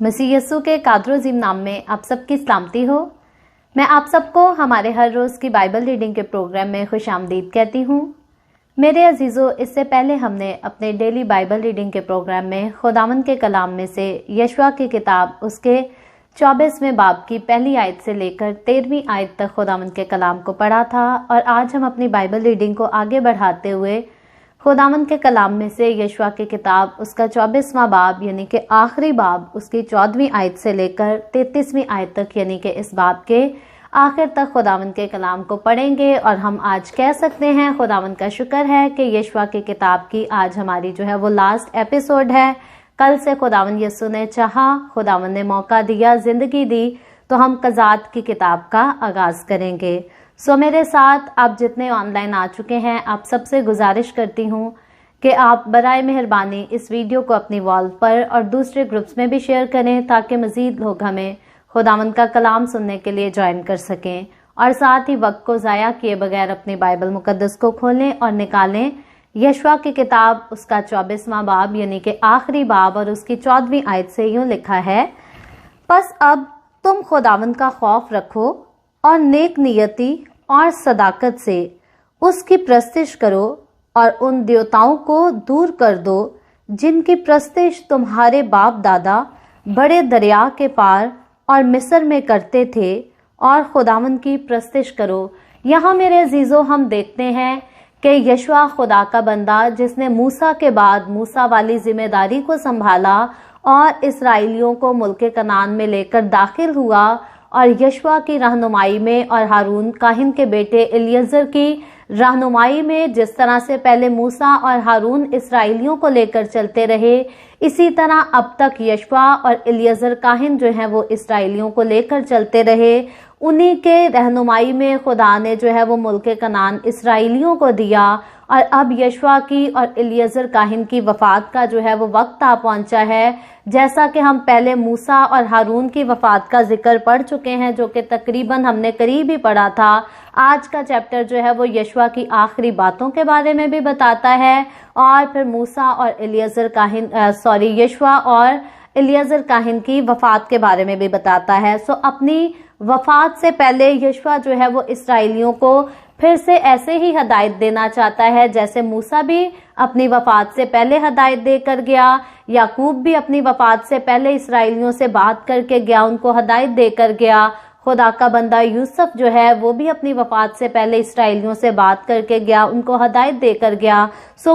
मसीह यस्सु के कादरोजीम नाम में आप सबकी सलामती हो। मैं आप सबको हमारे हर रोज़ की बाइबल रीडिंग के प्रोग्राम में खुशामदीद कहती हूँ। मेरे अजीज़ों, इससे पहले हमने अपने डेली बाइबल रीडिंग के प्रोग्राम में खुदावंद के कलाम में से यशवा की किताब उसके 24वें बाब की पहली आयत से लेकर 13वीं आयत तक खुदावंद के कलाम को पढ़ा था। और आज हम अपनी बाइबल रीडिंग को आगे बढ़ाते हुए खुदावंद के कलाम में से यशवा की किताब उसका 24वां बाब यानी कि आखिरी बाब उसकी 14वीं आयत से लेकर 33वीं आयत तक यानी कि इस बाब के आखिर तक खुदावंद के कलाम को पढ़ेंगे। और हम आज कह सकते हैं खुदावंद का शुक्र है कि यशवा की किताब की आज हमारी जो है वो लास्ट एपिसोड है। कल से खुदावंद यस्सु ने चाहा, खुदावंद ने मौका दिया, जिंदगी दी, तो हम कज़ात की किताब का आगाज़ करेंगे। सो मेरे साथ आप जितने ऑनलाइन आ चुके हैं, आप सबसे गुजारिश करती हूँ कि आप बराए मेहरबानी इस वीडियो को अपनी वॉल पर और दूसरे ग्रुप्स में भी शेयर करें ताकि मज़ीद लोग हमें खुदावंद का कलाम सुनने के लिए ज्वाइन कर सकें। और साथ ही वक्त को ज़ाया किए बगैर अपनी बाइबल मुकद्दस को खोलें और निकालें यशवा की किताब उसका 24वां बाब यानी कि आखिरी बाब और उसकी 14वीं आयत से यूँ लिखा है, बस अब तुम खुदावंद का खौफ रखो और नेक नियति और सदाकत से उसकी प्रस्तिश करो और उन देवताओं को दूर कर दो जिनकी प्रस्तिश तुम्हारे बाप दादा बड़े दरिया के पार और मिस्र में करते थे, और खुदावंद की प्रस्तिश करो। यहाँ मेरे अजीज़ों, हम देखते हैं कि यशवा खुदा का बंदा जिसने मूसा के बाद मूसा वाली जिम्मेदारी को संभाला और इसराइलियों को मुल्क कनान में लेकर दाखिल हुआ, और यशवा की रहनुमाई में और हारून काहिन के बेटे इलियज़र की रहनुमाई में जिस तरह से पहले मूसा और हारून इसराइलियों को लेकर चलते रहे, इसी तरह अब तक यशवा और इलियज़र काहिन जो हैं वो इसराइलियों को लेकर चलते रहे। उन्हीं के रहनुमाई में खुदा ने जो है वो मुल्क कनान इसराइलियों को दिया। और अब यशवा की और इलियज़र काहिन की वफ़ात का जो है वो वक्त आ पहुंचा है। जैसा कि हम पहले मूसा और हारून की वफ़ात का जिक्र पढ़ चुके हैं, जो कि तकरीबन हमने करीब ही पढ़ा था। आज का चैप्टर जो है वो यशवा की आखिरी बातों के बारे में भी बताता है और फिर मूसा और इलियज़र काहिन यशवा और इलियज़र काहिन की वफ़ात के बारे में भी बताता है। सो अपनी वफ़ात से पहले यशवा जो है वो इसराइलियों को फिर से ऐसे ही हदायत देना चाहता है जैसे मूसा भी अपनी वफ़ात से पहले हदायत देकर गया, याकूब भी अपनी वफ़ात से पहले इसराइलियों से बात करके गया, उनको हदायत देकर गया। खुदा का बंदा यूसुफ जो है वो भी अपनी वफ़ात से पहले इसराइलियों से बात करके गया, उनको हदायत देकर गया। सो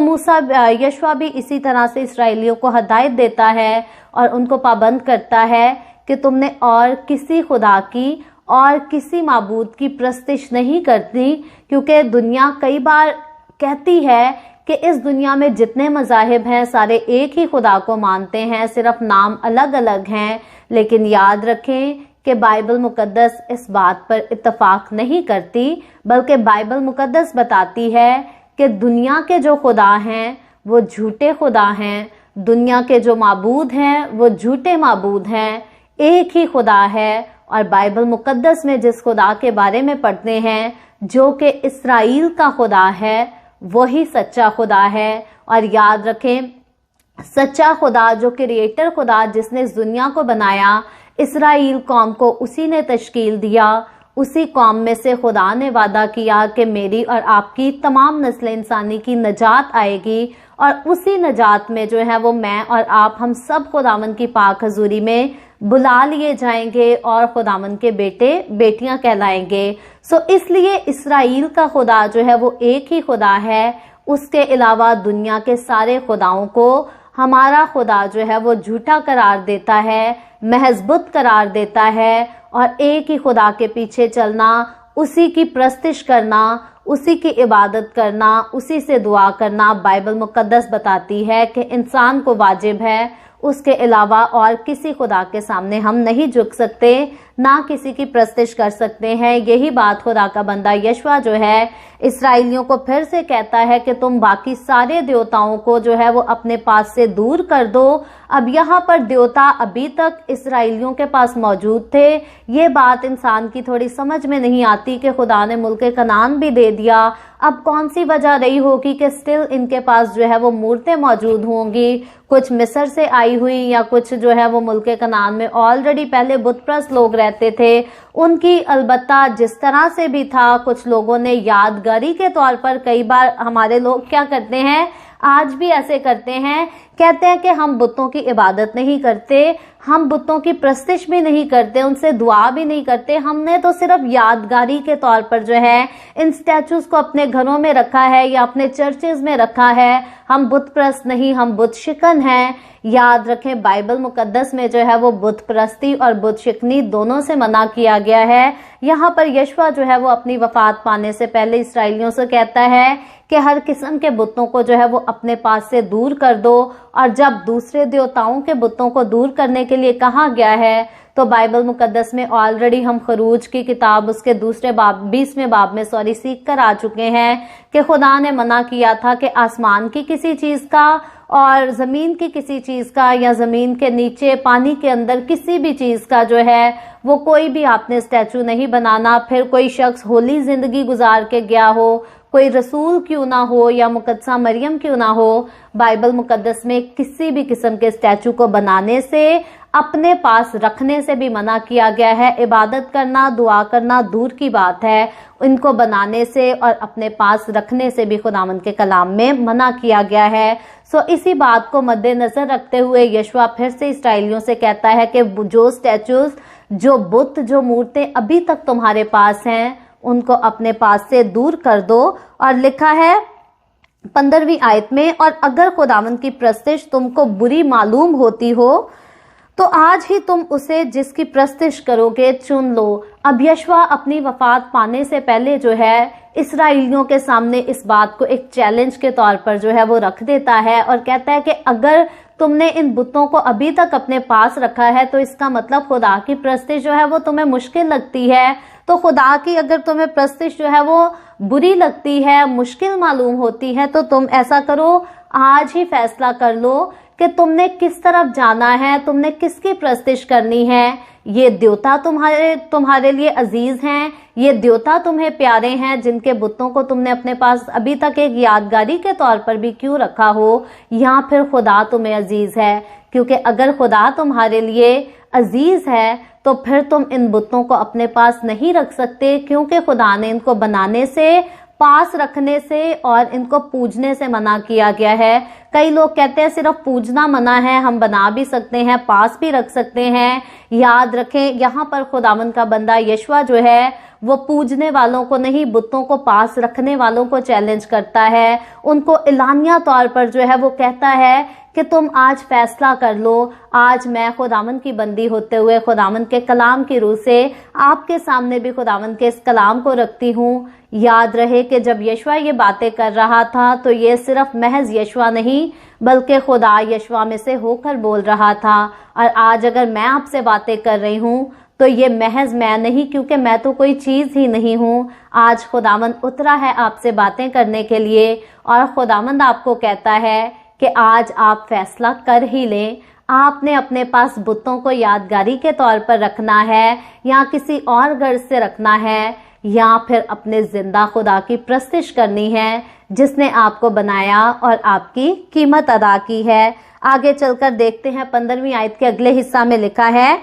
यशवा भी इसी तरह से इसराइलियों को हदायत देता है और उनको पाबंद करता है कि तुमने और किसी खुदा की और किसी माबूद की प्रस्तिश नहीं करती, क्योंकि दुनिया कई बार कहती है कि इस दुनिया में जितने मज़ाहिब हैं सारे एक ही खुदा को मानते हैं, सिर्फ नाम अलग अलग हैं। लेकिन याद रखें कि बाइबल मुकद्दस इस बात पर इत्तफाक नहीं करती, बल्कि बाइबल मुकद्दस बताती है कि दुनिया के जो खुदा हैं वो झूठे खुदा हैं, दुनिया के जो माबूद हैं वो झूठे माबूद हैं, एक ही खुदा है। और बाइबल मुकद्दस में जिस खुदा के बारे में पढ़ते हैं जो कि इसराइल का खुदा है, वही सच्चा खुदा है। और याद रखें, सच्चा खुदा जो क्रिएटर खुदा जिसने इस दुनिया को बनाया, इसराइल कौम को उसी ने तश्कील दिया। उसी कौम में से खुदा ने वादा किया कि मेरी और आपकी तमाम नस्ल इंसानी की नजात आएगी, और उसी नजात में जो है वो मैं और आप हम सब खुदावंद की पाक हजूरी में बुला लिए जाएंगे और खुदावंद के बेटे बेटियां कहलाएंगे। सो इसलिए इसराइल का खुदा जो है वो एक ही खुदा है। उसके अलावा दुनिया के सारे खुदाओं को हमारा खुदा जो है वो झूठा करार देता है, महजबुत करार देता है। और एक ही खुदा के पीछे चलना, उसी की प्रस्तिश करना, उसी की इबादत करना, उसी से दुआ करना, बाइबल मुकद्दस बताती है कि इंसान को वाजिब है। उसके अलावा और किसी खुदा के सामने हम नहीं झुक सकते, ना किसी की प्रस्तिश कर सकते हैं। यही बात खुदा का बंदा यशवा जो है इसराइलियों को फिर से कहता है कि तुम बाकी सारे देवताओं को जो है वो अपने पास से दूर कर दो। अब यहाँ पर देवता अभी तक इसराइलियों के पास मौजूद थे। ये बात इंसान की थोड़ी समझ में नहीं आती कि खुदा ने मुल्क कनान भी दे दिया, अब कौन सी वजह रही होगी कि स्टिल इनके पास जो है वो मूर्तें मौजूद होंगी, कुछ मिस्र से आई हुई या कुछ जो है वो मुल्क कनान में ऑलरेडी पहले बुतप्रस्त लोग रहते थे, उनकी अलबत्ता जिस तरह से भी था, कुछ लोगों ने यादगारी के तौर पर, कई बार हमारे लोग क्या करते हैं, आज भी ऐसे करते हैं, कहते हैं कि हम बुतों की इबादत नहीं करते, हम बुतों की प्रस्तिश भी नहीं करते, उनसे दुआ भी नहीं करते, हमने तो सिर्फ यादगारी के तौर पर जो है इन स्टैचूज को अपने घरों में रखा है या अपने चर्चेज में रखा है, हम बुत प्रस्त नहीं, हम बुत शिकन हैं। याद रखें, बाइबल मुकद्दस में जो है वो बुत प्रस्ती और बुत शिकनी दोनों से मना किया गया है। यहाँ पर यशवा जो है वो अपनी वफात पाने से पहले इसराइलियों से कहता है कि हर किस्म के बुतों को जो है वो अपने पास से दूर कर दो। और जब दूसरे देवताओं के बुतों को दूर करने के लिए कहा गया है तो बाइबल मुकद्दस में ऑलरेडी हम खरूज की किताब उसके दूसरे बाब 20वें बाब में सीख कर आ चुके हैं कि खुदा ने मना किया था कि आसमान की किसी चीज का और जमीन की किसी चीज का या जमीन के नीचे पानी के अंदर किसी भी चीज का जो है वो कोई भी आपने स्टैचू नहीं बनाना। फिर कोई शख्स होली जिंदगी गुजार के गया हो, कोई रसूल क्यों ना हो या मुकद्दसा मरियम क्यों ना हो, बाइबल मुकद्दस में किसी भी किस्म के स्टैचू को बनाने से, अपने पास रखने से भी मना किया गया है। इबादत करना, दुआ करना दूर की बात है, इनको बनाने से और अपने पास रखने से भी खुदावंद के कलाम में मना किया गया है। सो इसी बात को मद्देनजर रखते हुए यशवा फिर से इसराइलियों से कहता है कि जो स्टैचूज, जो बुत, जो मूर्तें अभी तक तुम्हारे पास हैं उनको अपने पास से दूर कर दो। और लिखा है 15वीं आयत में, और अगर खुदावंद की प्रस्तिश तुमको बुरी मालूम होती हो तो आज ही तुम उसे जिसकी प्रस्तिश करोगे चुन लो। अब यशवा अपनी वफात पाने से पहले जो है इसराइलियों के सामने इस बात को एक चैलेंज के तौर पर जो है वो रख देता है और कहता है कि अगर तुमने इन बुतों को अभी तक अपने पास रखा है तो इसका मतलब खुदा की प्रस्तिश जो है वो तुम्हें मुश्किल लगती है। तो खुदा की अगर तुम्हें प्रस्तिश जो है वो बुरी लगती है, मुश्किल मालूम होती है, तो तुम ऐसा करो, आज ही फैसला कर लो कि तुमने किस तरफ जाना है, तुमने किसकी प्रस्तिश करनी है। ये देवता तुम्हारे लिए अजीज हैं, ये देवता तुम्हें प्यारे हैं जिनके बुतों को तुमने अपने पास अभी तक एक यादगारी के तौर पर भी क्यों रखा हो, या फिर खुदा तुम्हें अजीज है। क्योंकि अगर खुदा तुम्हारे लिए अजीज है तो फिर तुम इन बुतों को अपने पास नहीं रख सकते, क्योंकि खुदा ने इनको बनाने से, पास रखने से और इनको पूजने से मना किया गया है। कई लोग कहते हैं सिर्फ पूजना मना है, हम बना भी सकते हैं, पास भी रख सकते हैं। याद रखें, यहाँ पर खुदावंद का बंदा यशवा जो है वो पूजने वालों को नहीं, बुतों को पास रखने वालों को चैलेंज करता है। उनको एलानिया तौर पर जो है वो कहता है कि तुम आज फैसला कर लो। आज मैं खुदावंद की बंदी होते हुए खुदावंद के कलाम की रूह से आपके सामने भी खुदावंद के इस कलाम को रखती हूँ। याद रहे कि जब यशवा ये बातें कर रहा था तो ये सिर्फ महज यशवा नहीं बल्कि खुदा यशवा में से होकर बोल रहा था। और आज अगर मैं आपसे बातें कर रही हूँ तो ये महज मैं नहीं, क्योंकि मैं तो कोई चीज़ ही नहीं हूँ। आज खुदावंद उतरा है आपसे बातें करने के लिए और खुदावंद आपको कहता है कि आज आप फैसला कर ही लें। आपने अपने पास बुतों को यादगारी के तौर पर रखना है या किसी और गर्ज से रखना है, या फिर अपने जिंदा खुदा की प्रस्तिश करनी है जिसने आपको बनाया और आपकी कीमत अदा की है। आगे चलकर देखते हैं 15वीं आयत के अगले हिस्सा में लिखा है,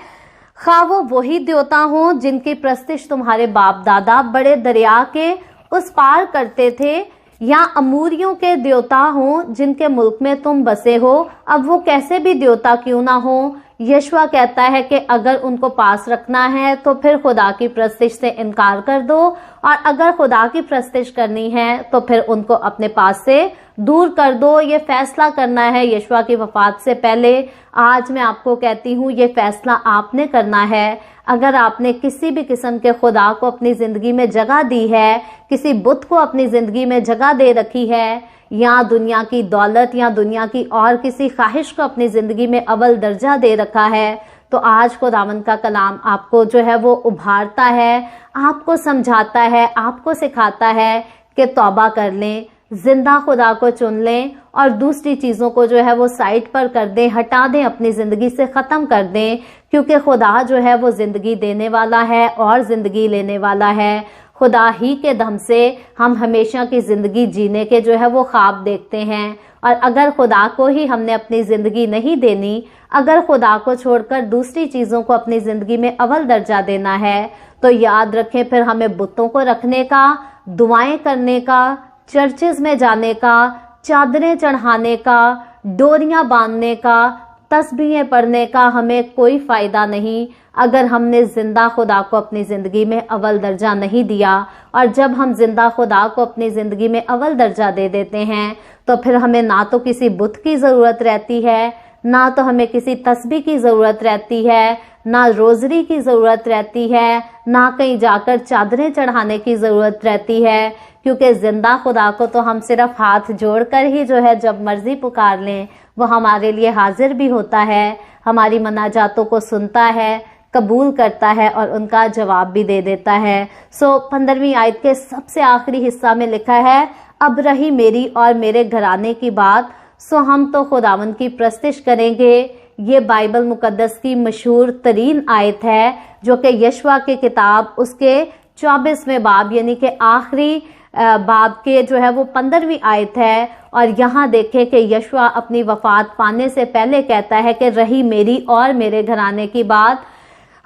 खा वो वही देवता हो जिनकी प्रस्तिश तुम्हारे बाप दादा बड़े दरिया के उस पार करते थे, या अमूरियों के देवता हो जिनके मुल्क में तुम बसे हो। अब वो कैसे भी देवता क्यों ना हो, यशवा कहता है कि अगर उनको पास रखना है तो फिर खुदा की प्रस्तिश से इनकार कर दो, और अगर खुदा की प्रस्तिश करनी है तो फिर उनको अपने पास से दूर कर दो। ये फैसला करना है यशवा की वफात से पहले। आज मैं आपको कहती हूँ ये फैसला आपने करना है। अगर आपने किसी भी किस्म के खुदा को अपनी जिंदगी में जगह दी है, किसी बुत को अपनी जिंदगी में जगह दे रखी है, या दुनिया की दौलत या दुनिया की और किसी ख्वाहिश को अपनी जिंदगी में अव्वल दर्जा दे रखा है, तो आज खुदावन का कलाम आपको जो है वो उभारता है, आपको समझाता है, आपको सिखाता है कि तौबा कर लें, जिंदा खुदा को चुन लें और दूसरी चीज़ों को जो है वो साइड पर कर दें, हटा दें, अपनी ज़िंदगी से ख़त्म कर दें, क्योंकि खुदा जो है वो ज़िंदगी देने वाला है और ज़िंदगी लेने वाला है। खुदा ही के दम से हम हमेशा की ज़िंदगी जीने के जो है वो ख्वाब देखते हैं, और अगर खुदा को ही हमने अपनी ज़िंदगी नहीं देनी, अगर खुदा को छोड़कर दूसरी चीज़ों को अपनी ज़िंदगी में अव्वल दर्जा देना है, तो याद रखें फिर हमें बुतों को रखने का, दुआएं करने का, चर्चेज में जाने का, चादरें चढ़ाने का, डोरियां बांधने का, तस्बीहें पढ़ने का हमें कोई फ़ायदा नहीं अगर हमने जिंदा खुदा को अपनी ज़िंदगी में अव्वल दर्जा नहीं दिया। और जब हम जिंदा खुदा को अपनी ज़िंदगी में अव्वल दर्जा दे देते हैं तो फिर हमें ना तो किसी बुत की ज़रूरत रहती है, ना तो हमें किसी तस्बीह की ज़रूरत रहती है, ना रोज़री की ज़रूरत रहती है, ना कहीं जाकर चादरें चढ़ाने की ज़रूरत रहती है, क्योंकि ज़िंदा खुदा को तो हम सिर्फ हाथ जोड़कर ही जो है जब मर्ज़ी पुकार लें वो हमारे लिए हाजिर भी होता है, हमारी मनाजातों को सुनता है, कबूल करता है और उनका जवाब भी दे देता है। 15वीं आयत के सबसे आखिरी हिस्सा में लिखा है, अब रही मेरी और मेरे घराने की बात, सो हम तो खुदावन की प्रस्तिश करेंगे। ये बाइबल मुकद्दस की मशहूर तरीन आयत है जो कि यशवा की किताब उसके 24वें बाब यानी कि आखिरी बाब के जो है वो 15वीं आयत है। और यहाँ देखें कि यशवा अपनी वफात पाने से पहले कहता है कि रही मेरी और मेरे घराने की बात,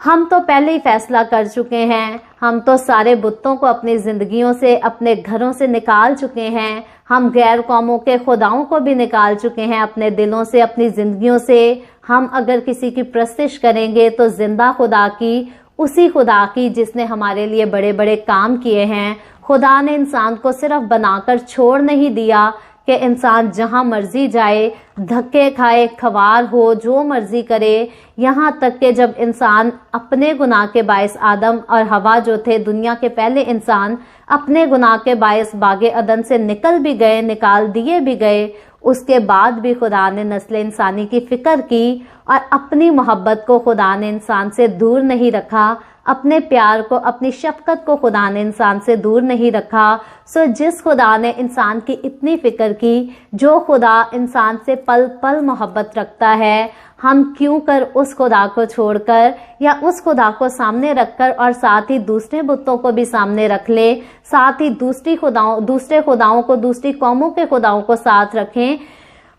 हम तो पहले ही फैसला कर चुके हैं, हम तो सारे बुतों को अपनी ज़िंदगियों से, अपने घरों से निकाल चुके हैं, हम गैर कौमों के खुदाओं को भी निकाल चुके हैं अपने दिलों से, अपनी ज़िंदगियों से। हम अगर किसी की प्रस्तिश करेंगे तो जिंदा खुदा की, उसी खुदा की जिसने हमारे लिए बड़े बड़े काम किए हैं। खुदा ने इंसान को सिर्फ बनाकर छोड़ नहीं दिया कि इंसान जहां मर्जी जाए, धक्के खाए, खवार हो, जो मर्जी करे, यहाँ तक कि जब इंसान अपने गुनाह के बायस आदम और हवा जो थे दुनिया के पहले इंसान अपने गुनाह के बायस बागे अदन से निकल भी गए, निकाल दिए भी गए, उसके बाद भी खुदा ने नस्ल इंसानी की फिक्र की और अपनी मोहब्बत को खुदा ने इंसान से दूर नहीं रखा, अपने प्यार को, अपनी शफकत को खुदा ने इंसान से दूर नहीं रखा। सो जिस खुदा ने इंसान की इतनी फिक्र की, जो खुदा इंसान से पल पल मोहब्बत रखता है, हम क्यों कर उस खुदा को छोड़कर या उस खुदा को सामने रखकर और साथ ही दूसरे बुतों को भी सामने रख ले, साथ ही दूसरे खुदाओं को, दूसरी कौमों के खुदाओं को साथ रखें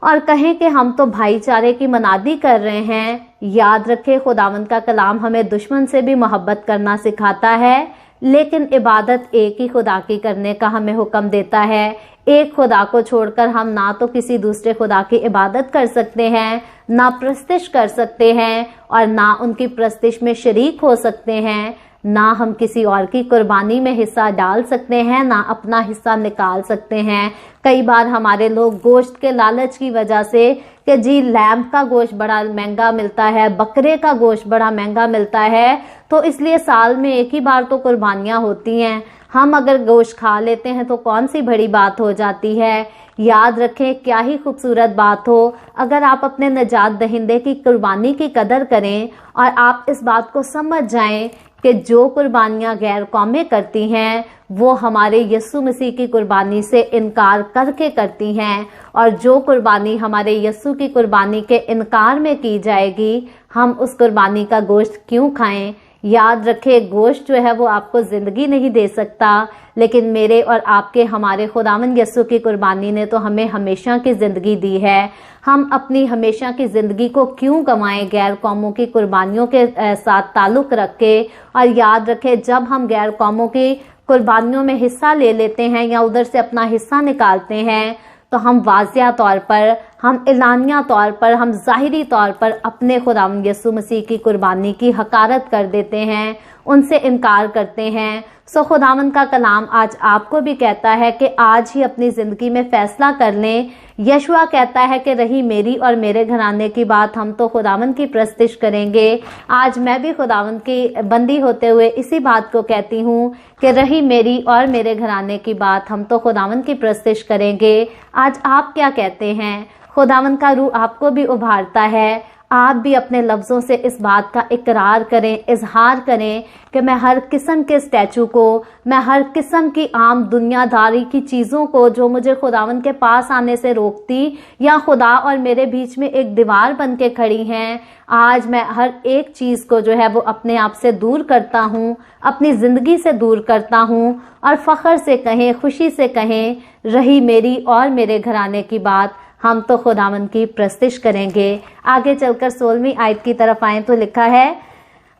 और कहें कि हम तो भाईचारे की मनादी कर रहे हैं। याद रखें, खुदावंद का कलाम हमें दुश्मन से भी मोहब्बत करना सिखाता है, लेकिन इबादत एक ही खुदा की करने का हमें हुक्म देता है। एक खुदा को छोड़कर हम ना तो किसी दूसरे खुदा की इबादत कर सकते हैं, ना प्रस्तिश कर सकते हैं और ना उनकी प्रस्तिश में शरीक हो सकते हैं, ना हम किसी और की कुर्बानी में हिस्सा डाल सकते हैं, ना अपना हिस्सा निकाल सकते हैं। कई बार हमारे लोग गोश्त के लालच की वजह से कि जी लैम्प का गोश्त बड़ा महंगा मिलता है, बकरे का गोश्त बड़ा महंगा मिलता है, तो इसलिए साल में एक ही बार तो कुर्बानियाँ होती हैं, हम अगर गोश्त खा लेते हैं तो कौन सी बड़ी बात हो जाती है। याद रखें, क्या ही खूबसूरत बात हो अगर आप अपने निजात दहिंदे की कुर्बानी की कदर करें और आप इस बात को समझ जाएं कि जो कुर्बानियाँ गैर कौमें करती हैं वो हमारे यीशु मसीह की कुर्बानी से इनकार करके करती हैं, और जो कुर्बानी हमारे यीशु की कुर्बानी के इनकार में की जाएगी, हम उस कुर्बानी का गोश्त क्यों खाएं। याद रखें, गोश्त जो है वो आपको ज़िंदगी नहीं दे सकता, लेकिन मेरे और आपके हमारे खुदावंद यीशु की कुर्बानी ने तो हमें हमेशा की ज़िंदगी दी है। हम अपनी हमेशा की ज़िंदगी को क्यों गंवाएं गैर कौमों की कुर्बानियों के साथ ताल्लुक़ रख के। और याद रखें, जब हम गैर कौमों की कुर्बानियों में हिस्सा ले लेते हैं या उधर से अपना हिस्सा निकालते हैं, तो हम वाज़िया तौर पर, हम एलानिया तौर पर, हम ज़ाहिरी तौर पर अपने खुदावंद यीशु मसीह की कुर्बानी की हकारत कर देते हैं, उनसे इनकार करते हैं। सो खुदावंद का कलाम आज आपको भी कहता है कि आज ही अपनी ज़िंदगी में फ़ैसला कर लें। यशुआ कहता है कि रही मेरी और मेरे घराने की बात, हम तो खुदावंद की प्रस्तिश करेंगे। आज मैं भी खुदावंद की बंदी होते हुए इसी बात को कहती हूँ कि रही मेरी और मेरे घराने की बात, हम तो खुदावंद की प्रस्तिश करेंगे। आज आप क्या कहते हैं? खुदावंद का रूह आपको भी उभारता है, आप भी अपने लफ्ज़ों से इस बात का इकरार करें, इजहार करें कि मैं हर किस्म के स्टैचू को, मैं हर किस्म की आम दुनियादारी की चीज़ों को जो मुझे खुदावंद के पास आने से रोकती या खुदा और मेरे बीच में एक दीवार बन के खड़ी हैं, आज मैं हर एक चीज़ को जो है वो अपने आप से दूर करता हूँ, अपनी ज़िंदगी से दूर करता हूँ और फ़ख्र से कहें, खुशी से कहें, रही मेरी और मेरे घराने की बात, हम तो खुदावंद की प्रस्तिश करेंगे। आगे चलकर 16वीं आयत की तरफ आएँ तो लिखा है,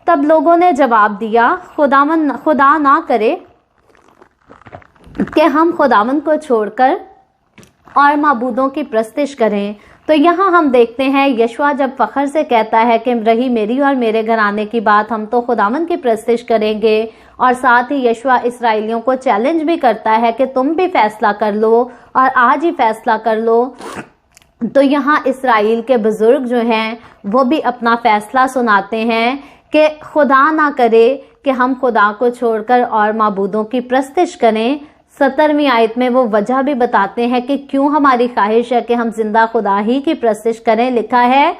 तब लोगों ने जवाब दिया, खुदा ना करे कि हम खुदावंद को छोड़कर और माबूदों की प्रस्तिश करें। तो यहाँ हम देखते हैं यशवा जब फ़ख्र से कहता है कि रही मेरी और मेरे घराने की बात, हम तो खुदावंद की प्रस्तिश करेंगे, और साथ ही यशवा इसराइलियों को चैलेंज भी करता है कि तुम भी फैसला कर लो और आज ही फैसला कर लो। तो यहाँ इसराइल के बुजुर्ग जो हैं वो भी अपना फैसला सुनाते हैं कि खुदा ना करे कि हम खुदा को छोड़कर और माबूदों की प्रस्तिश करें। 17वीं आयत में वो वजह भी बताते हैं कि क्यों हमारी ख्वाहिश है कि हम जिंदा खुदा ही की प्रस्तिश करें। लिखा है,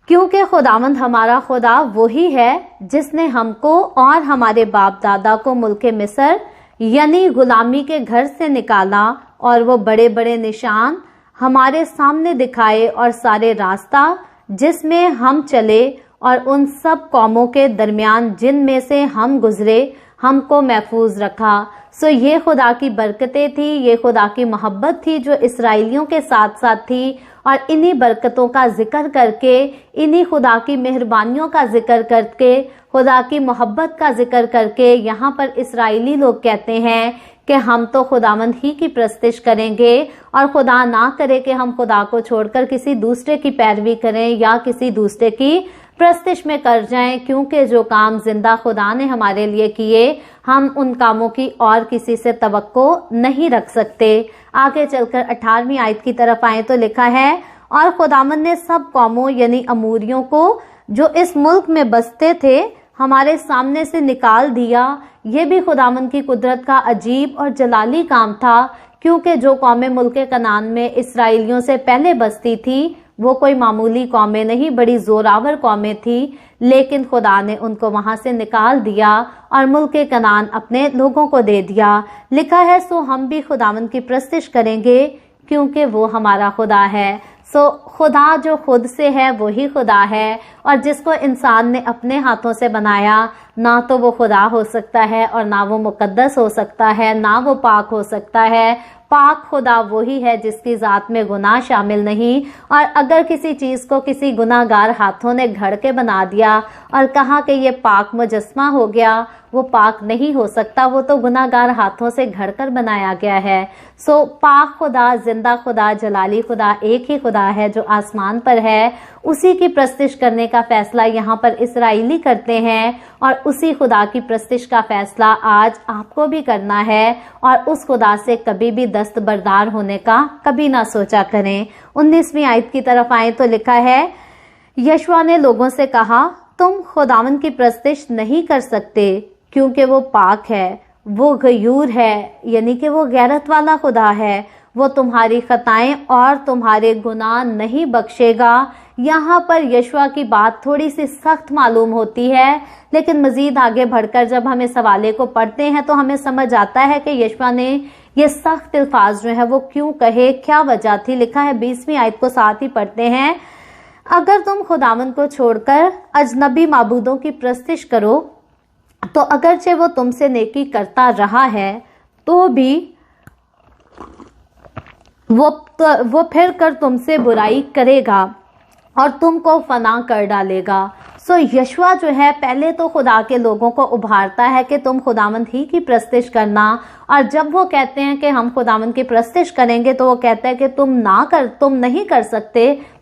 क्योंकि खुदावंद हमारा खुदा वही है जिसने हमको और हमारे बाप दादा को मुल्क मिस्र यानी गुलामी के घर से निकाला, और वो बड़े बड़े निशान हमारे सामने दिखाए और सारे रास्ता जिसमें हम चले और उन सब कौमों के दरमियान जिनमें से हम गुजरे हमको महफूज रखा। सो ये खुदा की बरकतें थी, ये खुदा की मोहब्बत थी जो इसराइलियों के साथ साथ थी, और इन्हीं बरकतों का जिक्र करके, इन्हीं खुदा की मेहरबानियों का जिक्र करके, खुदा की मोहब्बत का जिक्र करके यहाँ पर इसराइली लोग कहते हैं कि हम तो खुदावंद ही की प्रस्तिश करेंगे और खुदा ना करे कि हम खुदा को छोड़कर किसी दूसरे की पैरवी करें या किसी दूसरे की प्रस्तिश में कर जाएं, क्योंकि जो काम जिंदा खुदा ने हमारे लिए किए हम उन कामों की और किसी से तवक्को नहीं रख सकते। आगे चलकर 18वीं आयत की तरफ आए तो लिखा है, और खुदावंद ने सब कौमों यानी अमूरियों को जो इस मुल्क में बसते थे हमारे सामने से निकाल दिया। ये भी खुदावंद की कुदरत का अजीब और जलाली काम था, क्योंकि जो कौमें मुल्क कनान में इसराइलियों से पहले बसती थी वो कोई मामूली कौमें नहीं, बड़ी जोरावर कौमें थी, लेकिन खुदा ने उनको वहां से निकाल दिया और मुल्क कनान अपने लोगों को दे दिया। लिखा है, सो हम भी खुदावंद की प्रस्तिश करेंगे क्योंकि वो हमारा खुदा है। सो खुदा जो खुद से है वही खुदा है, और जिसको इंसान ने अपने हाथों से बनाया ना तो वो खुदा हो सकता है और ना वो मुकद्दस हो सकता है, ना वो पाक हो सकता है। पाक खुदा वही है जिसकी ज़ात में गुनाह शामिल नहीं, और अगर किसी चीज़ को किसी गुनाहगार हाथों ने घड़ के बना दिया और कहा कि ये पाक मुजस्मा हो गया, वो पाक नहीं हो सकता, वो तो गुनाहगार हाथों से घड़ कर बनाया गया है। सो पाक खुदा, जिंदा खुदा, जलाली खुदा एक ही खुदा है जो आसमान पर है। उसी की प्रस्तिश करने का फैसला यहाँ पर इसराइली करते हैं, और उसी खुदा की प्रस्तिश का फैसला आज आपको भी करना है, और उस खुदा से कभी भी दस्तबरदार होने का कभी ना सोचा करें। 19वीं आयत की तरफ आए तो लिखा है, यशवा ने लोगों से कहा, तुम खुदावंद की प्रस्तिश नहीं कर सकते क्योंकि वो पाक है, वो गयूर है यानी कि वो गैरत वाला खुदा है, वो तुम्हारी खताएं और तुम्हारे गुनाह नहीं बख्शेगा। यहाँ पर यशवा की बात थोड़ी सी सख्त मालूम होती है, लेकिन मजीद आगे बढ़कर जब हम इस हवाले को पढ़ते हैं तो हमें समझ आता है कि यशवा ने ये सख्त अल्फाज जो है वो क्यों कहे, क्या वजह थी। लिखा है 20वीं आयत को साथ ही पढ़ते हैं, अगर तुम खुदावंद को छोड़कर अजनबी माबूदों की प्रस्तिश करो तो अगरचे वो तुमसे नेकी करता रहा है तो भी वो फिर कर तुमसे बुराई करेगा और तुमको फना कर डालेगा। सो यशवा जो है पहले तो खुदा के लोगों को उभारता है कि तुम खुदावंद ही की प्रस्तिश करना, और जब वो कहते हैं कि हम खुदावंद की प्रस्तिश करेंगे तो वो कहता है कि तुम नहीं कर सकते,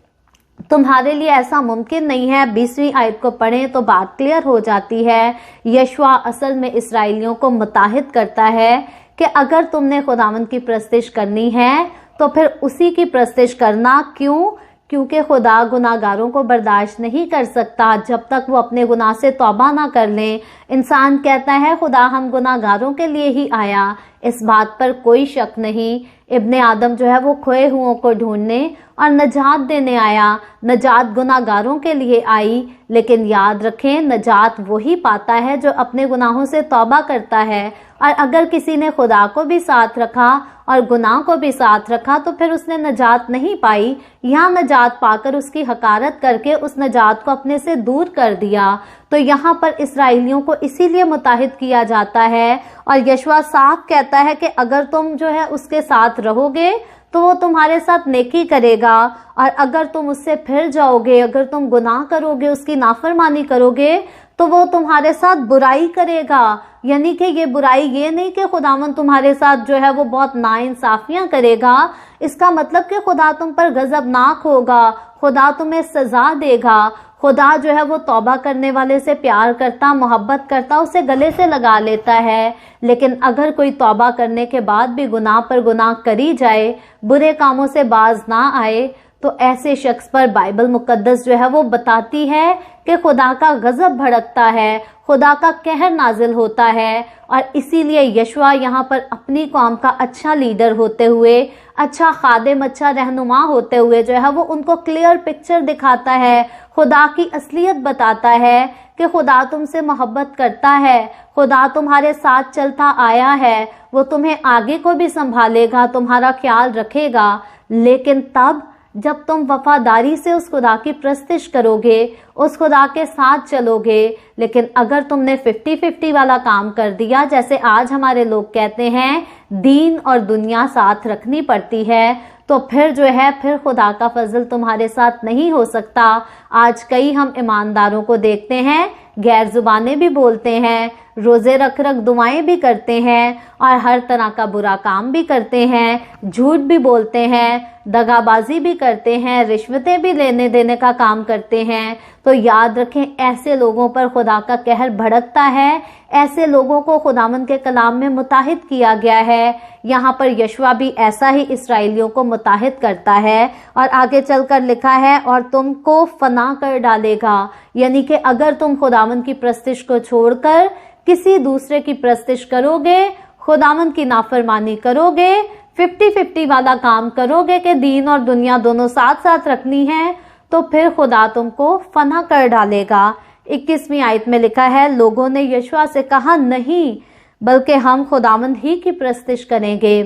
तुम्हारे लिए ऐसा मुमकिन नहीं है। 20वीं आयत को पढ़ें तो बात क्लियर हो जाती है। यशवा असल में इसराइलियों को मुताहिद करता है कि अगर तुमने खुदावंद की प्रस्तिश करनी है तो फिर उसी की प्रस्तिश करना। क्यों? क्योंकि खुदा गुनाहगारों को बर्दाश्त नहीं कर सकता जब तक वो अपने गुनाह से तौबा ना कर लें। इंसान कहता है खुदा हम गुनाहगारों के लिए ही आया, इस बात पर कोई शक नहीं। इब्ने आदम जो है वो खोए हुओं को ढूंढने और नजात देने आया। नजात गुनाहगारों के लिए आई, लेकिन याद रखें नजात वही पाता है जो अपने गुनाहों से तौबा करता है। और अगर किसी ने खुदा को भी साथ रखा और गुनाह को भी साथ रखा तो फिर उसने नजात नहीं पाई। यहाँ नजात पाकर उसकी हकारत करके उस नजात को अपने से दूर कर दिया। तो यहाँ पर इसराइलियों को इसीलिए मुताहिद किया जाता है और यशवा साफ कहता है कि अगर तुम जो है उसके साथ रहोगे तो वो तुम्हारे साथ नेकी करेगा, और अगर तुम उससे फिर जाओगे, अगर तुम गुनाह करोगे, उसकी नाफरमानी करोगे, तो वो तुम्हारे साथ बुराई करेगा। यानी कि ये बुराई ये नहीं कि खुदावन तुम्हारे साथ जो है वो बहुत नाइंसाफियां करेगा। इसका मतलब कि खुदा तुम पर गजबनाक होगा, खुदा तुम्हें सजा देगा। खुदा जो है वो तौबा करने वाले से प्यार करता, मोहब्बत करता, उसे गले से लगा लेता है। लेकिन अगर कोई तौबा करने के बाद भी गुनाह पर गुनाह करी जाए, बुरे कामों से बाज ना आए, तो ऐसे शख्स पर बाइबल मुकद्दस जो है वो बताती है कि खुदा का गजब भड़कता है, खुदा का कहर नाजिल होता है। और इसीलिए यशवा यहाँ पर अपनी कौम का अच्छा लीडर होते हुए, अच्छा खादिम, अच्छा रहनुमा होते हुए जो है वो उनको क्लियर पिक्चर दिखाता है, खुदा की असलियत बताता है कि खुदा तुमसे मोहब्बत करता है, खुदा तुम्हारे साथ चलता आया है, वो तुम्हें आगे को भी संभालेगा, तुम्हारा ख्याल रखेगा। लेकिन तब जब तुम वफादारी से उस खुदा की प्रस्तिश करोगे, उस खुदा के साथ चलोगे। लेकिन अगर तुमने 50-50 वाला काम कर दिया, जैसे आज हमारे लोग कहते हैं दीन और दुनिया साथ रखनी पड़ती है, तो फिर जो है फिर खुदा का फजल तुम्हारे साथ नहीं हो सकता। आज कई हम ईमानदारों को देखते हैं, गैर जुबानें भी बोलते हैं, रोजे रख रख दुआएं भी करते हैं और हर तरह का बुरा काम भी करते हैं, झूठ भी बोलते हैं, दगाबाजी भी करते हैं, रिश्वतें भी लेने देने का काम करते हैं। तो याद रखें ऐसे लोगों पर खुदा का कहर भड़कता है, ऐसे लोगों को खुदावंद के कलाम में मुताहिद किया गया है। यहाँ पर यशवा भी ऐसा ही इसराइलियों को मुताहिद करता है और आगे चलकर लिखा है और तुमको फना कर डालेगा। यानी कि अगर तुम खुदावंद की प्रस्तिश को छोड़कर किसी दूसरे की प्रस्तिश करोगे, खुदावंद की नाफरमानी करोगे, 50-50 वाला काम करोगे कि दीन और दुनिया दोनों साथ साथ रखनी है, तो फिर खुदा तुमको फना कर डालेगा। 21वीं आयत में लिखा है, लोगों ने यशवा से कहा नहीं, बल्कि हम खुदावंद ही की प्रस्तिश करेंगे।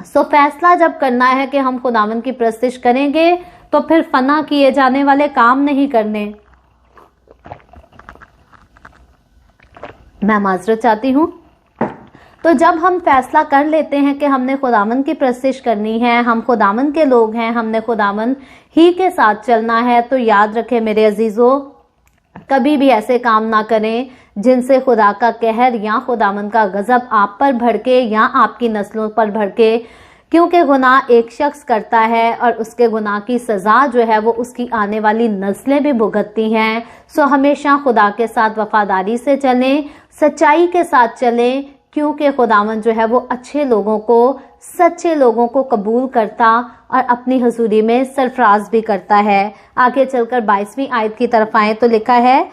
सो फैसला जब करना है कि हम खुदावंद की प्रस्तिश करेंगे, तो फिर फना किए जाने वाले काम नहीं करने। मैं माजरत चाहती हूँ। तो जब हम फैसला कर लेते हैं कि हमने खुदावंद की प्रस्तिश करनी है, हम खुदावंद के लोग हैं, हमने खुदावंद ही के साथ चलना है, तो याद रखें मेरे अजीजों, कभी भी ऐसे काम ना करें जिनसे खुदा का कहर या खुदावंद का गजब आप पर भड़के या आपकी नस्लों पर भड़के। क्योंकि गुनाह एक शख्स करता है और उसके गुनाह की सज़ा जो है वो उसकी आने वाली नस्लें भी भुगतती हैं। सो हमेशा खुदा के साथ वफादारी से चलें, सच्चाई के साथ चलें, क्योंकि खुदावंद जो है वो अच्छे लोगों को, सच्चे लोगों को कबूल करता और अपनी हुजूरी में सरफराज भी करता है। आगे चलकर 22वीं आयत की तरफ आए तो लिखा है,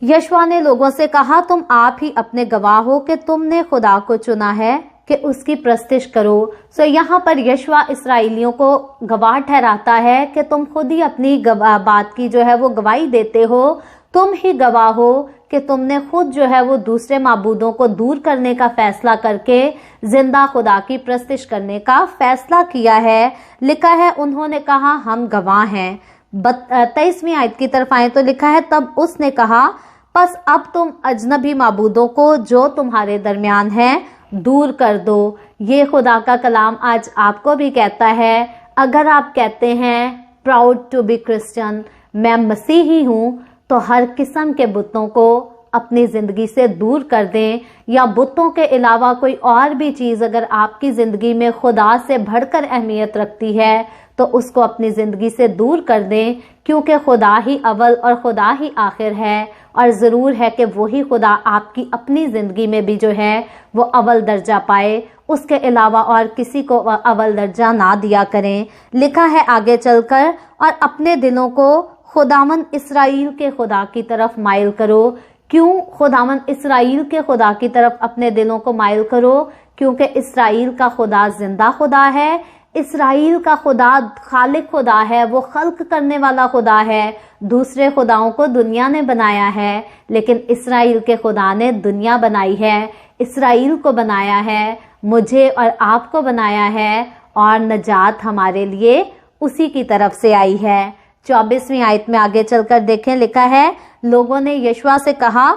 यशवा ने लोगों से कहा, तुम आप ही अपने गवाह हो कि तुमने खुदा को चुना है कि उसकी प्रस्तिश करो। सो यहाँ पर यशवा इसराइलियों को गवाह ठहराता है कि तुम खुद ही अपनी बात की जो है वो गवाही देते हो, तुम ही गवाह हो कि तुमने खुद जो है वो दूसरे माबूदों को दूर करने का फैसला करके जिंदा खुदा की प्रस्तिश करने का फैसला किया है। लिखा है, उन्होंने कहा हम गवाह हैं। 23वीं आयत की तरफ आए तो लिखा है, तब उसने कहा, बस अब तुम अजनबी माबूदों को जो तुम्हारे दरमियान हैं दूर कर दो। ये खुदा का कलाम आज आपको भी कहता है। अगर आप कहते हैं प्राउड टू बी क्रिश्चियन, मैं मसीही हूँ, तो हर किस्म के बुतों को अपनी ज़िंदगी से दूर कर दें, या बुतों के अलावा कोई और भी चीज़ अगर आपकी ज़िंदगी में खुदा से बढ़कर अहमियत रखती है तो उसको अपनी ज़िंदगी से दूर कर दें, क्योंकि खुदा ही अव्वल और खुदा ही आखिर है। और ज़रूर है कि वही खुदा आपकी अपनी ज़िंदगी में भी जो है वो अव्वल दर्जा पाए, उसके अलावा और किसी को अव्वल दर्जा ना दिया करें। लिखा है आगे चलकर, और अपने दिलों को खुदावंद इसराइल के खुदा की तरफ माइल करो। क्यों खुदावंद इसराइल के खुदा की तरफ अपने दिलों को माइल करो? क्योंकि इसराइल का खुदा जिंदा खुदा है। इसराइल का खुदा खालिक खुदा है, वो खल्क करने वाला खुदा है। दूसरे खुदाओं को दुनिया ने बनाया है, लेकिन इसराइल के खुदा ने दुनिया बनाई है, इसराइल को बनाया है, मुझे और आपको बनाया है, और नजात हमारे लिए उसी की तरफ से आई है। 24वीं आयत में आगे चलकर देखें, लिखा है, लोगों ने यशवा से कहा,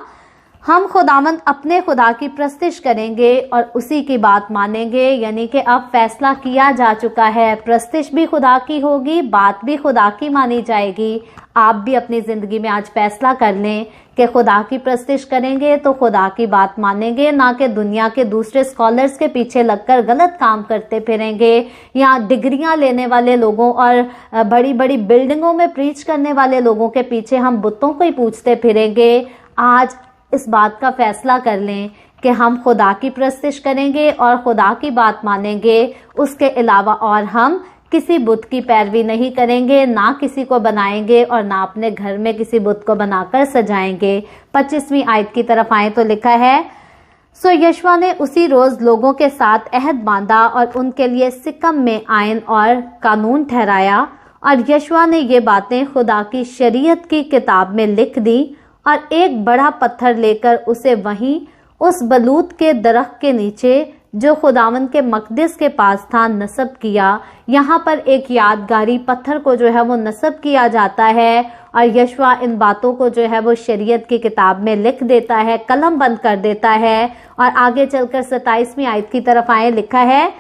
हम खुदावंद अपने खुदा की प्रस्तिश करेंगे और उसी की बात मानेंगे। यानी कि अब फैसला किया जा चुका है, प्रस्तिश भी खुदा की होगी, बात भी खुदा की मानी जाएगी। आप भी अपनी जिंदगी में आज फैसला कर लें कि खुदा की प्रस्तिश करेंगे तो खुदा की बात मानेंगे, ना कि दुनिया के दूसरे स्कॉलर्स के पीछे लगकर गलत काम करते फिरेंगे, या डिग्रियां लेने वाले लोगों और बड़ी बड़ी बिल्डिंगों में प्रीच करने वाले लोगों के पीछे हम बुतों को ही पूछते फिरेंगे। आज इस बात का फैसला कर लें कि हम खुदा की प्रस्तिश करेंगे और खुदा की बात मानेंगे। उसके अलावा और हम किसी बुत की पैरवी नहीं करेंगे, ना किसी को बनाएंगे और ना अपने घर में किसी बुत को बनाकर सजाएंगे। 25वीं आयत की तरफ आए तो लिखा है, सो यशवा ने उसी रोज लोगों के साथ अहद बांधा और उनके लिए सिकम में आयन और कानून ठहराया। और यशवा ने ये बातें खुदा की शरीयत की किताब में लिख दी और एक बड़ा पत्थर लेकर उसे वहीं उस बलूत के दरख्त के नीचे जो खुदावन के मकदस के पास था नस्ब किया। यहाँ पर एक यादगारी पत्थर को जो है वो नस्ब किया जाता है और यशवा इन बातों को जो है वो शरीयत की किताब में लिख देता है, कलम बंद कर देता है। और आगे चलकर 27वीं आयत की तरफ आए, लिखा है,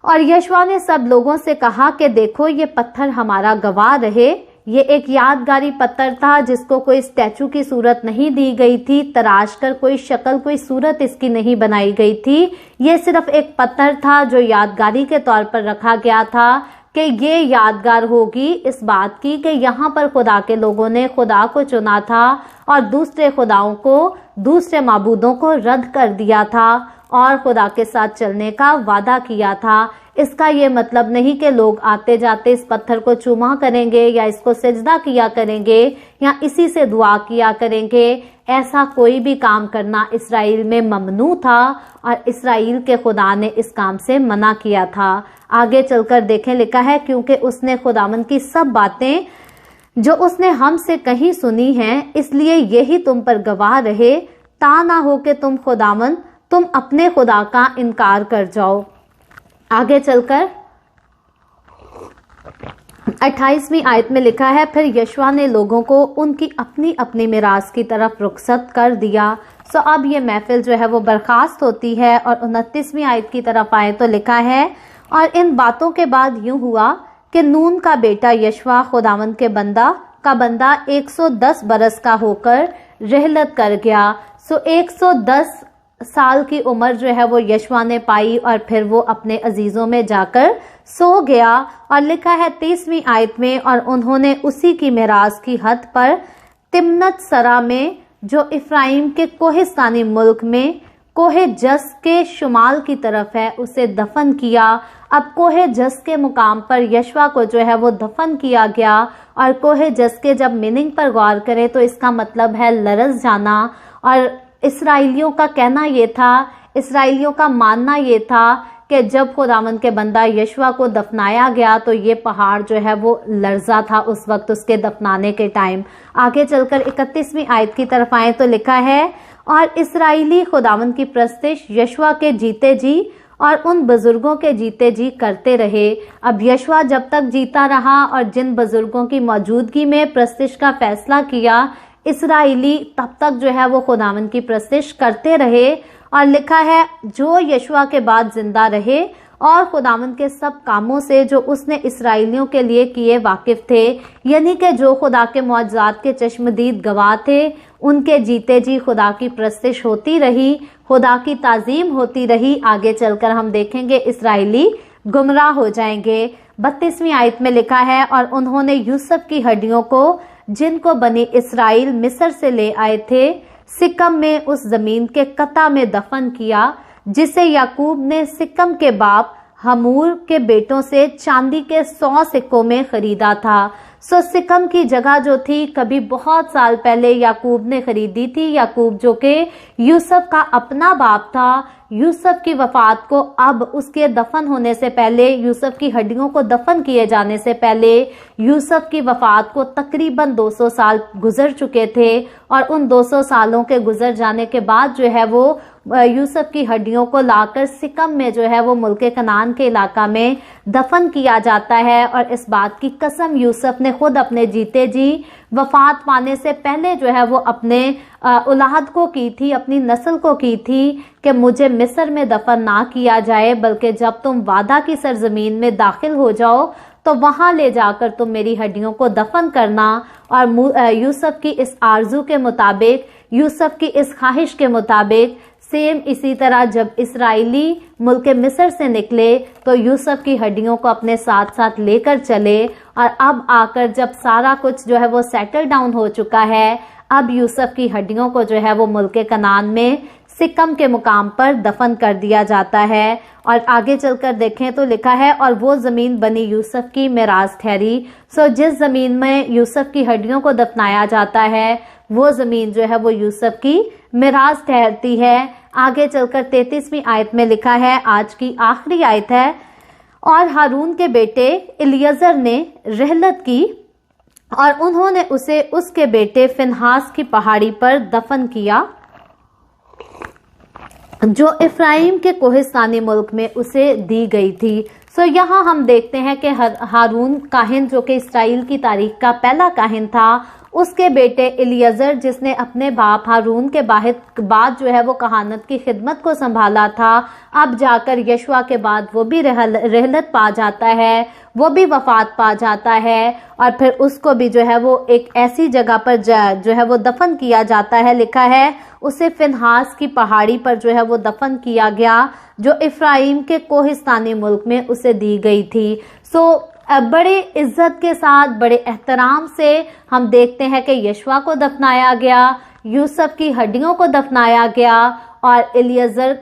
और यशवा ने सब लोगों से कहा कि देखो ये पत्थर हमारा गवाह रहे। ये एक यादगारी पत्थर था जिसको कोई स्टैचू की सूरत नहीं दी गई थी, तराश कर कोई शक्ल कोई सूरत इसकी नहीं बनाई गई थी। ये सिर्फ एक पत्थर था जो यादगारी के तौर पर रखा गया था कि ये यादगार होगी इस बात की कि यहाँ पर खुदा के लोगों ने खुदा को चुना था और दूसरे खुदाओं को, दूसरे माबूदों को रद्द कर दिया था और खुदा के साथ चलने का वादा किया था। इसका ये मतलब नहीं कि लोग आते जाते इस पत्थर को चूमा करेंगे या इसको सजदा किया करेंगे या इसी से दुआ किया करेंगे। ऐसा कोई भी काम करना इसराइल में ममनू था और इसराइल के खुदा ने इस काम से मना किया था। आगे चलकर देखें, लिखा है, क्योंकि उसने खुदावन की सब बातें जो उसने हमसे कहीं सुनी हैं, इसलिए यही तुम पर गवाह रहे, ता ना हो कि तुम अपने खुदा का इनकार कर जाओ। आगे चलकर 28वीं आयत में लिखा है, फिर यशवा ने लोगों को उनकी अपनी अपनी मिरास की तरफ रुखसत कर दिया। सो अब ये महफिल जो है वो बर्खास्त होती है। और 29वीं आयत की तरफ आए तो लिखा है, और इन बातों के बाद यूं हुआ कि नून का बेटा यशवा खुदावंद के बंदा 110 बरस का होकर रहलत कर गया। सो 110 साल की उम्र जो है वो यशवा ने पाई और फिर वो अपने अजीजों में जाकर सो गया। और लिखा है 30वीं आयत में, और उन्होंने उसी की मिरास की हद पर तिम्नत सरा में जो इफ्राइम के कोहिस्तानी मुल्क में कोहे जस के शुमाल की तरफ है उसे दफन किया। अब कोहे जस के मुकाम पर यशवा को जो है वो दफन किया गया। और कोहे जस के जब मीनिंग पर गौर करें तो इसका मतलब है लरज़ जाना। और इसराइलियों का कहना ये था, इसराइलियों का मानना ये था कि जब खुदावंद के बंदा यशवा को दफनाया गया तो ये पहाड़ जो है वो लर्जा था उस वक्त उसके दफनाने के टाइम। आगे चलकर 31वीं आयत की तरफ आए तो लिखा है, और इसराइली खुदावंद की प्रस्तिश यशवा के जीते जी और उन बुजुर्गों के जीते जी करते रहे। अब यशवा जब तक जीता रहा और जिन बुजुर्गों की मौजूदगी में प्रस्तिश का फैसला किया, इसराइली तब तक जो है वो खुदावंद की प्रस्तिश करते रहे। और लिखा है, जो यशवा के बाद जिंदा रहे और खुदावंद के सब कामों से जो उसने इसराइलियों के लिए किए वाकिफ थे, यानी कि जो खुदा के मौजज़ात के चश्मदीद गवाह थे, उनके जीते जी खुदा की प्रस्तिश होती रही, खुदा की ताज़ीम होती रही। आगे चलकर हम देखेंगे इसराइली गुमराह हो जाएंगे। 32वीं आयत में लिखा है, और उन्होंने यूसुफ की हड्डियों को जिनको बनी इसराइल मिस्र से ले आए थे, सिकम में उस जमीन के कता में दफन किया जिसे याकूब ने सिकम के बाप हमूर के बेटों से चांदी के 100 सिक्कों में खरीदा था। सो सिकम की जगह जो थी कभी बहुत साल पहले याकूब ने खरीदी थी। याकूब जो कि यूसुफ का अपना बाप था, यूसुफ की वफात को अब उसके दफन होने से पहले, यूसुफ की हड्डियों को दफन किए जाने से पहले यूसुफ की वफात को तकरीबन 200 साल गुजर चुके थे और उन 200 सालों के गुजर जाने के बाद जो है वो यूसुफ की हड्डियों को लाकर सिकम में जो है वो मुल्क कनान के इलाका में दफन किया जाता है। और इस बात की कसम यूसुफ ने खुद अपने जीते जी वफात पाने से पहले जो है वो अपने औलाद को की थी, अपनी नस्ल को की थी कि मुझे मिस्र में दफन ना किया जाए, बल्कि जब तुम वादा की सरजमीन में दाखिल हो जाओ तो वहां ले जाकर तुम मेरी हड्डियों को दफन करना। और यूसुफ की इस आरजू के मुताबिक, यूसुफ की इस ख्वाहिश के मुताबिक सेम इसी तरह जब इसराइली मुल्क मिस्र से निकले तो यूसुफ की हड्डियों को अपने साथ साथ लेकर चले। और अब आकर जब सारा कुछ जो है वो सेटल डाउन हो चुका है, अब यूसुफ की हड्डियों को जो है वो मुल्क कनान में सिकम के मुकाम पर दफन कर दिया जाता है। और आगे चलकर देखें तो लिखा है, और वो ज़मीन बनी यूसुफ की मिरास ठहरी। सो जिस ज़मीन में यूसुफ की हड्डियों को दफनाया जाता है वो ज़मीन जो है वो यूसुफ की मिरास ठहरती है। आगे चलकर 33वीं आयत में लिखा है, आज की आखिरी आयत है, और हारून के बेटे इलियजर ने रहलत की और उन्होंने उसे उसके बेटे फिनहास की पहाड़ी पर दफन किया जो इफ्राइम के कोहिस्तानी मुल्क में उसे दी गई थी। सो यहाँ हम देखते हैं कि हारून काहिन जो कि इसराइल की तारीख का पहला काहिन था, उसके बेटे इलियजर जिसने अपने बाप हारून के बाद जो है वो कहानत की खिदमत को संभाला था, अब जाकर यशवा के बाद वो भी रहलत पा जाता है, वो भी वफात पा जाता है और फिर उसको भी जो है वो एक ऐसी जगह पर जो है वो दफन किया जाता है। लिखा है उसे फिनहास की पहाड़ी पर जो है वो दफन किया गया जो इफ्राइम के कोहिस्तानी मुल्क में उसे दी गई थी। सो बड़े इज्जत के साथ, बड़े एहतराम से हम देखते हैं कि यशवा को दफनाया गया, यूसुफ की हड्डियों को दफनाया गया और इलियजर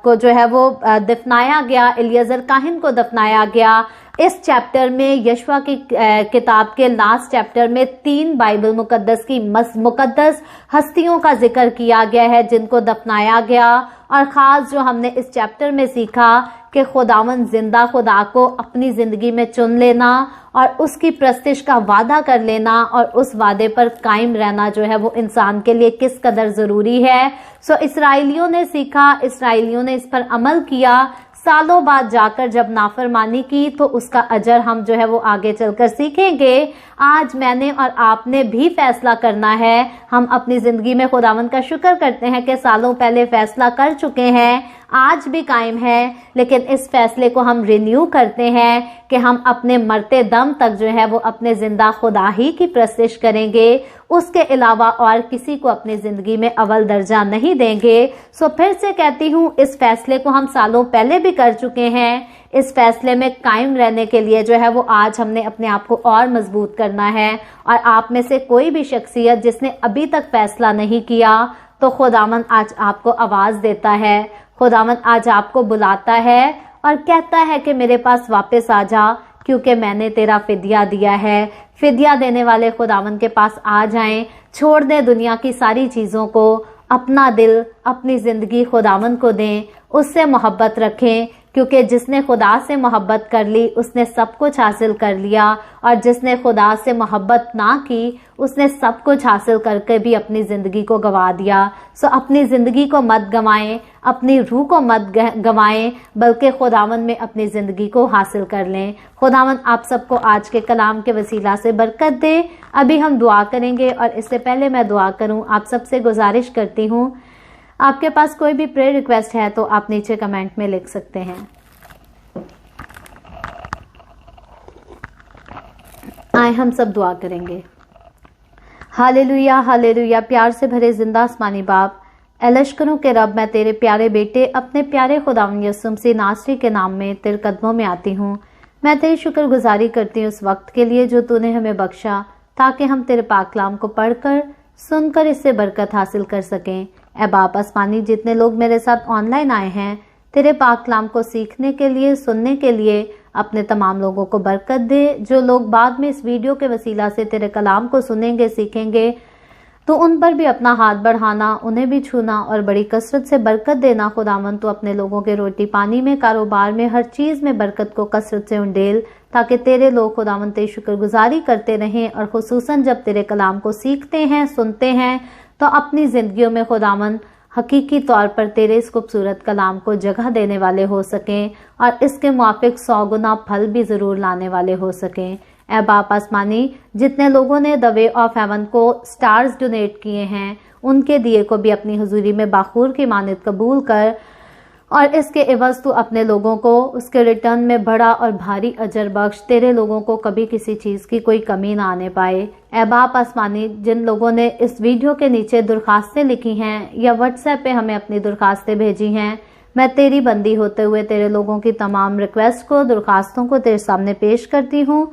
को जो है वो दफनाया गया, इलियजर काहिन को दफनाया गया। इस चैप्टर में यशवा की किताब के लास्ट चैप्टर में 3 बाइबल मुकद्दस की मुकद्दस हस्तियों का जिक्र किया गया है जिनको दफनाया गया। और ख़ास जो हमने इस चैप्टर में सीखा कि खुदावन जिंदा खुदा को अपनी ज़िंदगी में चुन लेना और उसकी प्रस्तिश का वादा कर लेना और उस वादे पर कायम रहना जो है वो इंसान के लिए किस कदर ज़रूरी है। सो इसराइलियों ने सीखा, इसराइलियों ने इस पर अमल किया, सालों बाद जाकर जब नाफरमानी की तो उसका अजर हम जो है वो आगे चलकर सीखेंगे। आज मैंने और आपने भी फैसला करना है। हम अपनी ज़िंदगी में खुदावंद का शुक्र करते हैं कि सालों पहले फैसला कर चुके हैं, आज भी कायम है, लेकिन इस फैसले को हम रिन्यू करते हैं कि हम अपने मरते दम तक जो है वो अपने ज़िंदा खुदा ही की प्रस्तिश करेंगे, उसके अलावा और किसी को अपनी ज़िंदगी में अव्वल दर्जा नहीं देंगे। सो फिर से कहती हूँ, इस फैसले को हम सालों पहले भी कर चुके हैं। इस फैसले में कायम रहने के लिए जो है वो आज हमने अपने आप को और मजबूत करना है। और आप में से कोई भी शख्सियत जिसने अभी तक फैसला नहीं किया तो खुदावंद आज आपको आवाज़ देता है, खुदावंद आज आपको बुलाता है और कहता है कि मेरे पास वापस आ जा क्योंकि मैंने तेरा फिदिया दिया है। फिदिया देने वाले खुदावंद के पास आ जाएं, छोड़ दें दुनिया की सारी चीज़ों को, अपना दिल, अपनी ज़िंदगी खुदावंद को दें, उससे मोहब्बत रखें क्योंकि जिसने खुदा से मोहब्बत कर ली उसने सब कुछ हासिल कर लिया और जिसने खुदा से मोहब्बत ना की उसने सब कुछ हासिल करके भी अपनी ज़िंदगी को गंवा दिया। सो अपनी ज़िंदगी को मत गंवाएं, अपनी रूह को मत गंवाएं, बल्कि खुदावंद में अपनी ज़िंदगी को हासिल कर लें। खुदावंद आप सबको आज के कलाम के वसीला से बरकत दे। अभी हम दुआ करेंगे और इससे पहले मैं दुआ करूं, आप सबसे गुजारिश करती हूं, आपके पास कोई भी प्रेयर रिक्वेस्ट है तो आप नीचे कमेंट में लिख सकते हैं। आए हम सब दुआ करेंगे। Hallelujah, hallelujah. प्यार से भरे जिंदा आसमानी बाप, लश्करों के रब, मैं तेरे प्यारे बेटे अपने प्यारे खुदावंद यीशु मसीह नासरी के नाम में तेरे कदमों में आती हूँ। मैं तेरी शुक्रगुजारी करती हूँ उस वक्त के लिए जो तूने हमें बख्शा ताकि हम तेरे पाक कलाम को पढ़कर सुनकर इससे बरकत हासिल कर सकें। ए बाप आसमानी, जितने लोग मेरे साथ ऑनलाइन आए हैं तेरे पाक कलाम को सीखने के लिए, सुनने के लिए अपने तमाम लोगों को बरकत दे। जो लोग बाद में इस वीडियो के वसीला से तेरे कलाम को सुनेंगे, सीखेंगे, तो उन पर भी अपना हाथ बढ़ाना, उन्हें भी छूना और बड़ी कसरत से बरकत देना। खुदावन तो अपने लोगों के रोटी पानी में, कारोबार में, हर चीज़ में बरकत को कसरत से उंडेल, ताकि तेरे लोग खुदावन तेरी शुक्रगुजारी करते रहें। और खुसूसन जब तेरे कलाम को सीखते हैं, सुनते हैं, तो अपनी ज़िंदगियों में खुदावन हकीकी तौर पर तेरे इस खूबसूरत कलाम को जगह देने वाले हो सकें और इसके मुआफिक 100 गुना फल भी ज़रूर लाने वाले हो सकें। ऐ बाप आसमानी, जितने लोगों ने द वे ऑफ हेवन को स्टार्स डोनेट किए हैं, उनके दिए को भी अपनी हुजूरी में बाखूर की मानद कबूल कर और इसके एवज तू अपने लोगों को उसके रिटर्न में बड़ा और भारी अजर बख्श। तेरे लोगों को कभी किसी चीज़ की कोई कमी ना आने पाए। ऐ बाप आसमानी, जिन लोगों ने इस वीडियो के नीचे दरख्वास्तें लिखी हैं या व्हाट्सएप पे हमें अपनी दरख्वास्तें भेजी हैं, मैं तेरी बंदी होते हुए तेरे लोगों की तमाम रिक्वेस्ट को, दरख्वास्तों को तेरे सामने पेश करती हूँ।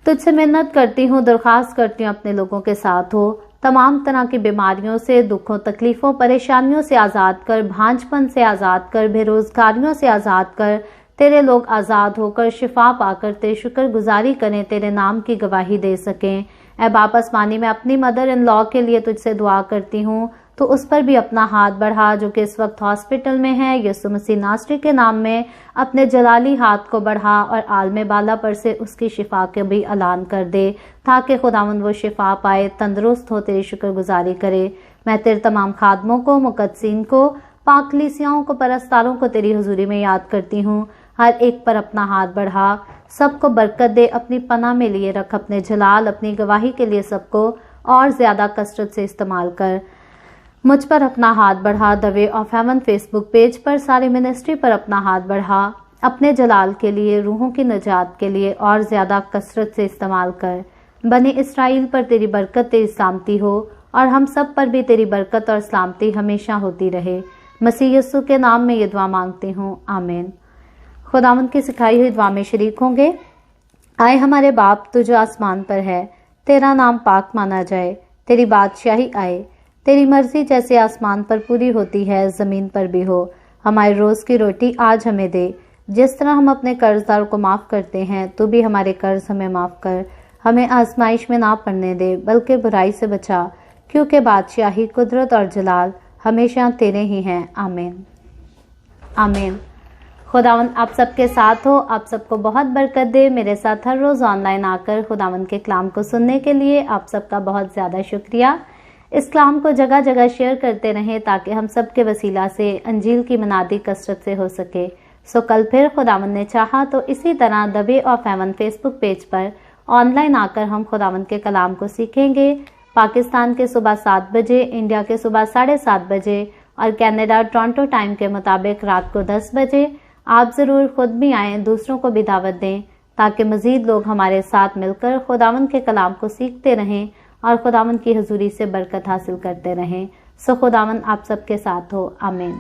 तुझसे मिन्नत करती हूँ, दरख्वास्त करती हूँ, अपने लोगों के साथ हो। तमाम तरह की बीमारियों से, दुखों, तकलीफ़ों, परेशानियों से आज़ाद कर, भांजपन से आज़ाद कर, बेरोज़गारियों से आज़ाद कर। तेरे लोग आज़ाद होकर, शिफा पाकर तेरी शुक्रगुजारी करें, तेरे नाम की गवाही दे सकें। ऐ बाप आसमानी, मैं अपनी मदर इन लॉ के लिए तुझसे दुआ करती हूँ, तो उस पर भी अपना हाथ बढ़ा, जो कि इस वक्त हॉस्पिटल में है। यीशु मसीह नासरी के नाम में अपने जलाली हाथ को बढ़ा और आलमे बाला पर से उसकी शिफा के भी ऐलान कर दे, ताकि खुदावंद वो शिफा पाए, तंदुरुस्त हो, तेरी शुक्रगुजारी करे। मैं तेरे तमाम खादमों को, मुकद्दसीन को, पाक कलीसियाओं को, परस्तारों को तेरी हुजूरी में याद करती हूँ। हर एक पर अपना हाथ बढ़ा, सबको बरकत दे, अपनी पनाह में लिए रख, अपने जलाल, अपनी गवाही के लिए सबको और ज़्यादा कसरत से इस्तेमाल कर। मुझ पर अपना हाथ बढ़ा, the way of haven Facebook page पर, सारी मिनिस्ट्री पर अपना हाथ बढ़ा, अपने जलाल के लिए, रूहों की नजात के लिए और ज़्यादा कसरत से इस्तेमाल कर। बनी इसराइल पर तेरी बरकत, तेरी सलामती हो और हम सब पर भी तेरी बरकत और सलामती हमेशा होती रहे। मसीह यीशु के नाम में ये दुआ मांगती हूँ, आमीन। खुदावंद की सिखाई हुई दुआ में शरीक होंगे। आए हमारे बाप, तू जो आसमान पर है, तेरा नाम पाक माना जाए, तेरी बादशाही आए, तेरी मर्जी जैसे आसमान पर पूरी होती है, ज़मीन पर भी हो। हमारे रोज़ की रोटी आज हमें दे, जिस तरह हम अपने कर्जदारों को माफ़ करते हैं, तू भी हमारे कर्ज हमें माफ़ कर। हमें आजमाइश में ना पड़ने दे, बल्कि बुराई से बचा, क्योंकि बादशाही, कुदरत और जलाल हमेशा तेरे ही हैं, आमीन। आमीन। खुदावंद आप सबके साथ हो, आप सबको बहुत बरकत दे। मेरे साथ हर रोज़ ऑनलाइन आकर खुदावंद के कलाम को सुनने के लिए आप सबका बहुत ज़्यादा शुक्रिया। इस कलाम को जगह जगह शेयर करते रहें, ताकि हम सब के वसीला से अंजील की मनादी कसरत से हो सके। सो कल फिर खुदावंद ने चाहा तो इसी तरह the way of haven Facebook page पर ऑनलाइन आकर हम खुदावंद के कलाम को सीखेंगे। पाकिस्तान के सुबह 7 बजे, इंडिया के सुबह 7:30 बजे और कनाडा टोरंटो टाइम के मुताबिक रात को 10 बजे। आप ज़रूर खुद भी आएँ, दूसरों को भी दावत दें, ताकि मज़ीद लोग हमारे साथ मिलकर खुदावंद के कलाम को सीखते रहें और खुदावंद की हुजूरी से बरकत हासिल करते रहें। सो खुदावंद आप सबके साथ हो, आमीन।